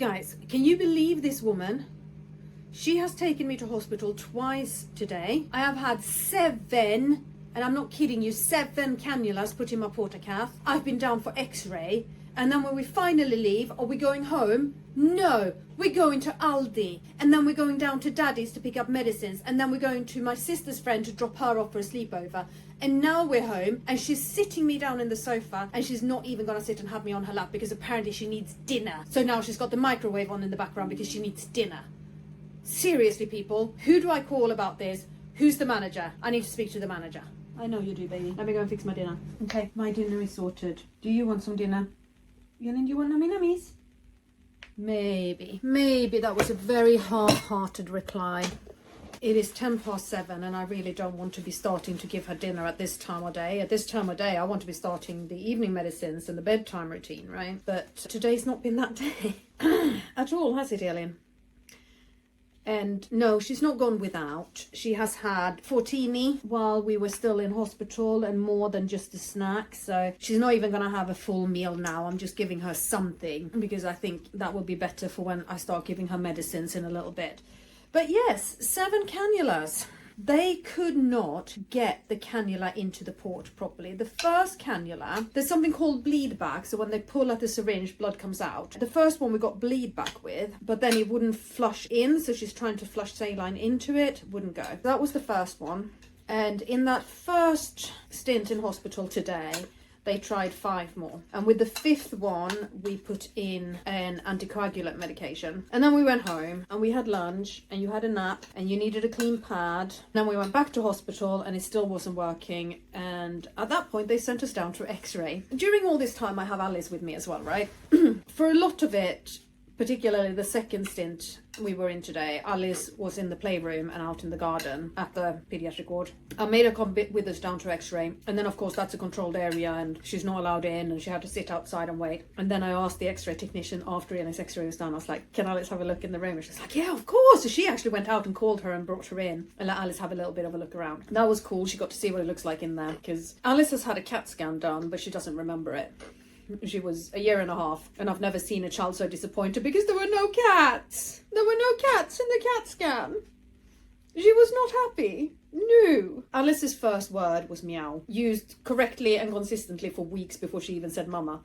Guys, can you believe this woman? She has taken me to hospital twice today. I have had 7, and I'm not kidding you, 7 cannulas put in my portacath. I've been down for x-ray. And then when we finally leave, are we going home? No, we're going to Aldi. And then we're going down to Daddy's to pick up medicines. And then we're going to my sister's friend to drop her off for a sleepover. And now we're home and she's sitting me down in the sofa and she's not even going to sit and have me on her lap because apparently she needs dinner. So now she's got the microwave on in the background because she needs dinner. Seriously, people, who do I call about this? Who's the manager? I need to speak to the manager. I know you do, baby. Let me go and fix my dinner. Okay, my dinner is sorted. Do you want some dinner? Elin, do you want nummy nummies? Maybe that was a very half-hearted reply. It is 7:10 and I really don't want to be starting to give her dinner at this time of day. At this time of day, I want to be starting the evening medicines and the bedtime routine, right? But today's not been that day at all, has it, Elin? And no, she's not gone without. She has had fortini while we were still in hospital and more than just a snack. So she's not even going to have a full meal now. I'm just giving her something because I think that will be better for when I start giving her medicines in a little bit. But yes, 7 cannulas. They could not get the cannula into the port properly. The first cannula, there's something called bleed back. So when they pull at the syringe, blood comes out. The first one we got bleed back with, but then it wouldn't flush in. So she's trying to flush saline into it, wouldn't go. That was the first one. And in that first stint in hospital today, they tried 5 more. And with the 5th one, we put in an anticoagulant medication. And then we went home and we had lunch and you had a nap and you needed a clean pad. Then we went back to hospital and it still wasn't working. And at that point, they sent us down to x-ray. During all this time, I have Alice with me as well, right? For a lot of it, particularly the second stint we were in today, Alice was in the playroom and out in the garden at the pediatric ward. I made her come with us down to x-ray, and then of course that's a controlled area and she's not allowed in and she had to sit outside and wait. And then I asked the x-ray technician after Alice's x-ray was done, I was like, can Alice have a look in the room? And she's like, yeah, of course. So she actually went out and called her and brought her in and let Alice have a little bit of a look around. That was cool. She got to see what it looks like in there because Alice has had a CAT scan done, but she doesn't remember it. She was 1.5 years and I've never seen a child so disappointed because there were no cats. There were no cats in the CAT scan. She was not happy. No. Alice's first word was meow, used correctly and consistently for weeks before she even said mama.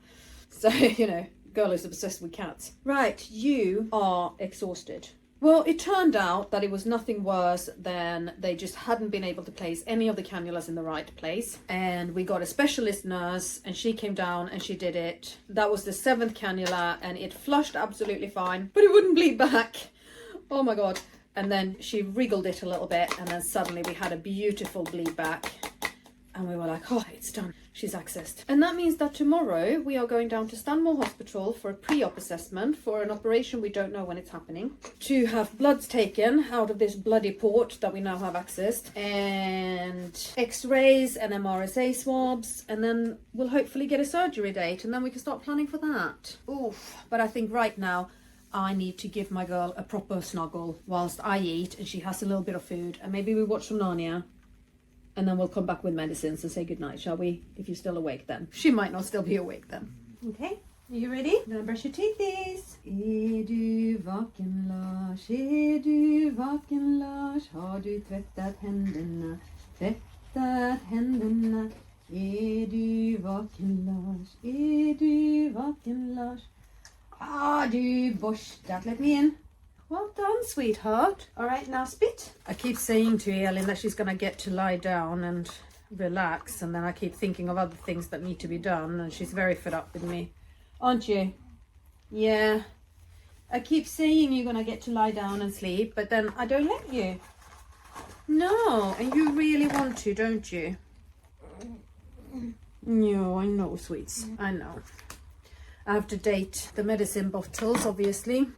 So, you know, girl is obsessed with cats. Right, you are exhausted. Well, it turned out that it was nothing worse than they just hadn't been able to place any of the cannulas in the right place. And we got a specialist nurse and she came down and she did it. That was the 7th cannula and it flushed absolutely fine, but it wouldn't bleed back. Oh my God. And then she wriggled it a little bit and then suddenly we had a beautiful bleed back. And we were like, oh, it's done. She's accessed. And that means that tomorrow we are going down to Stanmore Hospital for a pre-op assessment for an operation we don't know when it's happening. To have bloods taken out of this bloody port that we now have accessed. And x-rays and MRSA swabs. And then we'll hopefully get a surgery date. And then we can start planning for that. Oof. But I think right now I need to give my girl a proper snuggle whilst I eat and she has a little bit of food. And maybe we watch some Narnia. And then we'll come back with medicines and say goodnight, shall we? If you're still awake then. She might not still be awake then. Okay, are you ready? Now brush your teeth, please. Är du vaken, Lars? Är du vaken, Lars? Har du tvättat händerna? Tvättat händerna? Är du vaken, Lars? Är du vaken, Lars? Du borstat. Let me in. Well done, sweetheart. All right, now spit. I keep saying to Elin that she's going to get to lie down and relax. And then I keep thinking of other things that need to be done. And she's very fed up with me. Aren't you? Yeah. I keep saying you're going to get to lie down and sleep. But then I don't let you. No. And you really want to, don't you? No, I know, sweets. I know. I have to date the medicine bottles, obviously.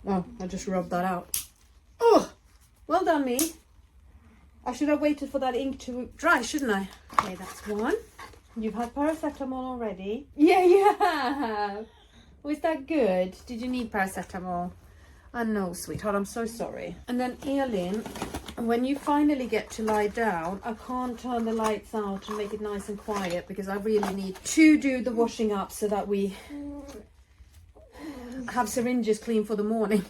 Oh, I just rubbed that out. Oh, well done, me. I should have waited for that ink to dry, shouldn't I? Okay, that's one. You've had paracetamol already. Yeah, you have. Was that good? Did you need paracetamol? I know, sweetheart, I'm so sorry. And then Elin, when you finally get to lie down, I can't turn the lights out and make it nice and quiet because I really need to do the washing up so that we have syringes clean for the morning.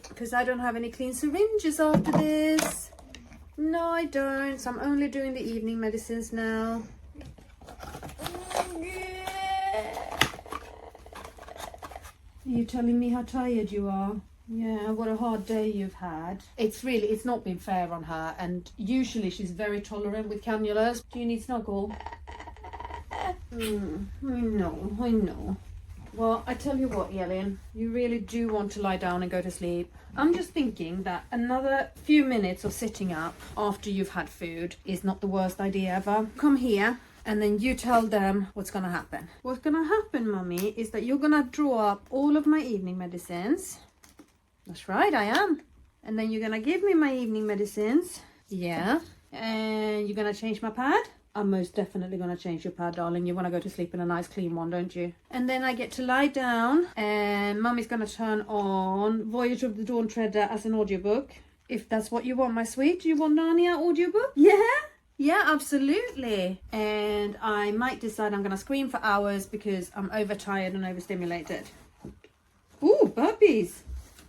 Because I don't have any clean syringes after this. No, I don't. So I'm only doing the evening medicines now. Are you telling me how tired you are? Yeah, what a hard day you've had. It's not been fair on her, and usually she's very tolerant with cannulas. Do you need snuggle? I know. Well, I tell you what, Elin, you really do want to lie down and go to sleep. I'm just thinking that another few minutes of sitting up after you've had food is not the worst idea ever. Come here. And then you tell them what's going to happen. What's going to happen, Mummy, is that you're going to draw up all of my evening medicines. That's right, I am. And then you're going to give me my evening medicines. Yeah. And you're going to change my pad. I'm most definitely going to change your pad, darling. You want to go to sleep in a nice clean one, don't you? And then I get to lie down. And Mummy's going to turn on Voyage of the Dawn Treader as an audiobook. If that's what you want, my sweet. Do you want Narnia audiobook? Yeah? Yeah, absolutely. And I might decide I'm going to scream for hours because I'm overtired and overstimulated. Ooh, burpees.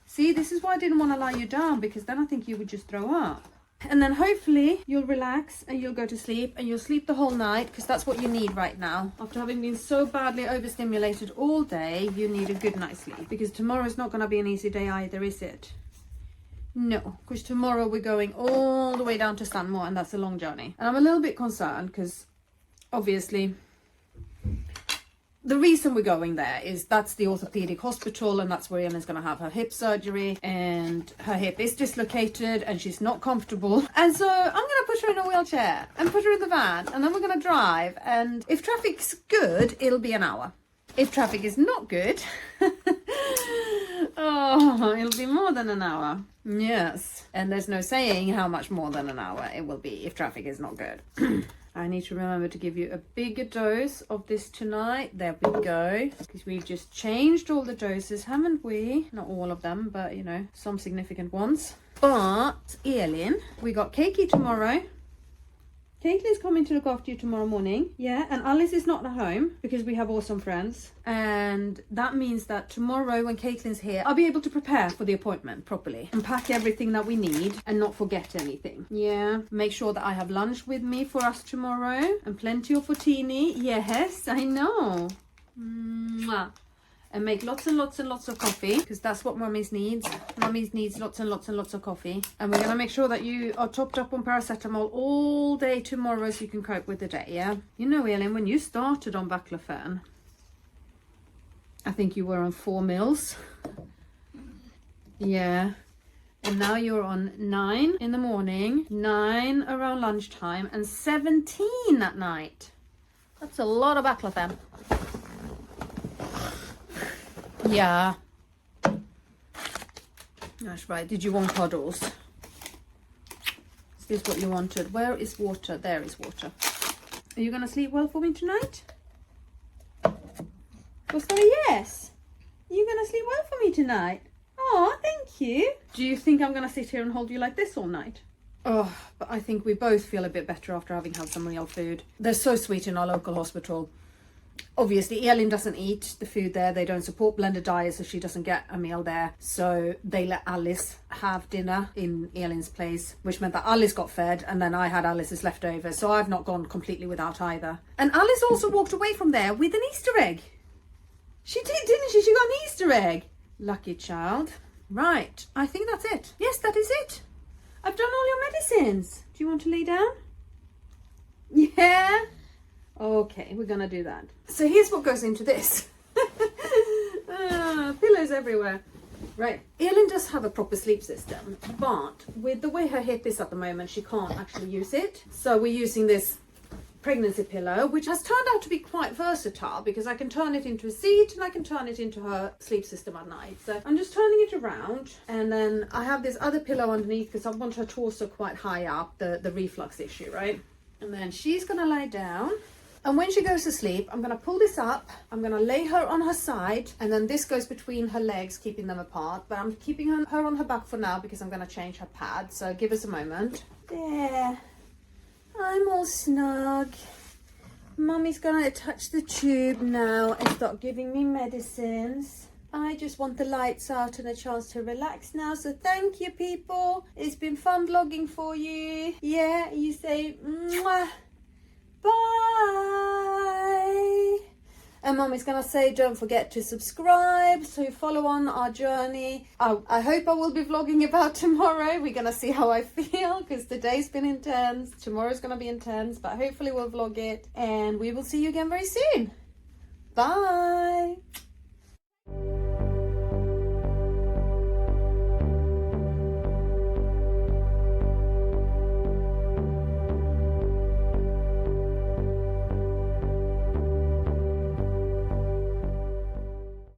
See, this is why I didn't want to lie you down, because then I think you would just throw up. And then hopefully you'll relax and you'll go to sleep and you'll sleep the whole night, because that's what you need right now. After having been so badly overstimulated all day, you need a good night's sleep, because tomorrow's not going to be an easy day either, is it? No, because tomorrow we're going all the way down to Stanmore, and that's a long journey. And I'm a little bit concerned because obviously the reason we're going there is that's the orthopedic hospital, and that's where Elin's going to have her hip surgery, and her hip is dislocated and she's not comfortable. And so I'm going to put her in a wheelchair and put her in the van, and then we're going to drive. And if traffic's good, it'll be an hour. If traffic is not good, oh, it'll be more than an hour. Yes. And there's no saying how much more than an hour it will be if traffic is not good. I need to remember to give you a bigger dose of this tonight. There we go. Because we've just changed all the doses, haven't we? Not all of them, but, you know, some significant ones. But, Elin, we got Keiki tomorrow. Caitlin's coming to look after you tomorrow morning. Yeah, and Alice is not at home because we have awesome friends. And that means that tomorrow when Caitlin's here, I'll be able to prepare for the appointment properly and pack everything that we need and not forget anything. Yeah, make sure that I have lunch with me for us tomorrow and plenty of fotini. Yes, I know. Mwah. And make lots and lots and lots of coffee, because that's what Mummy's needs. Mummy's needs lots and lots and lots of coffee. And we're going to make sure that you are topped up on paracetamol all day tomorrow so you can cope with the day, yeah? You know, Elin, when you started on baclofen, I think you were on 4 mils. Yeah. And now you're on 9 in the morning, 9 around lunchtime, and 17 at night. That's a lot of baclofen. Yeah. That's right. Did you want cuddles? Is this what you wanted? Where is water? There is water. Are you going to sleep well for me tonight? Was that a yes? Are you going to sleep well for me tonight? Oh, thank you. Do you think I'm going to sit here and hold you like this all night? Oh, but I think we both feel a bit better after having had some real food. They're so sweet in our local hospital. Obviously, Elin doesn't eat the food there. They don't support blended diets, so she doesn't get a meal there. So they let Alice have dinner in Elin's place, which meant that Alice got fed, and then I had Alice's leftovers. So I've not gone completely without either. And Alice also walked away from there with an Easter egg. She did, didn't she? She got an Easter egg. Lucky child. Right, I think that's it. Yes, that is it. I've done all your medicines. Do you want to lay down? Yeah. Okay, we're gonna do that. So here's what goes into this. Pillows everywhere. Right, Elin does have a proper sleep system, but with the way her hip is at the moment, she can't actually use it. So we're using this pregnancy pillow, which has turned out to be quite versatile because I can turn it into a seat and I can turn it into her sleep system at night. So I'm just turning it around, and then I have this other pillow underneath because I want her torso quite high up, the reflux issue, right? And then she's gonna lie down. And when she goes to sleep, I'm going to pull this up, I'm going to lay her on her side, and then this goes between her legs, keeping them apart. But I'm keeping her on her back for now because I'm going to change her pad. So give us a moment. There. I'm all snug. Mummy's going to attach the tube now and start giving me medicines. I just want the lights out and a chance to relax now. So thank you, people. It's been fun vlogging for you. Yeah, you say mwah. Bye. And Mommy's gonna say don't forget to subscribe so you follow on our journey. I hope I will be vlogging about tomorrow. We're gonna see how I feel because today's been intense. Tomorrow's gonna be intense, but hopefully we'll vlog it. And we will see you again very soon. Bye.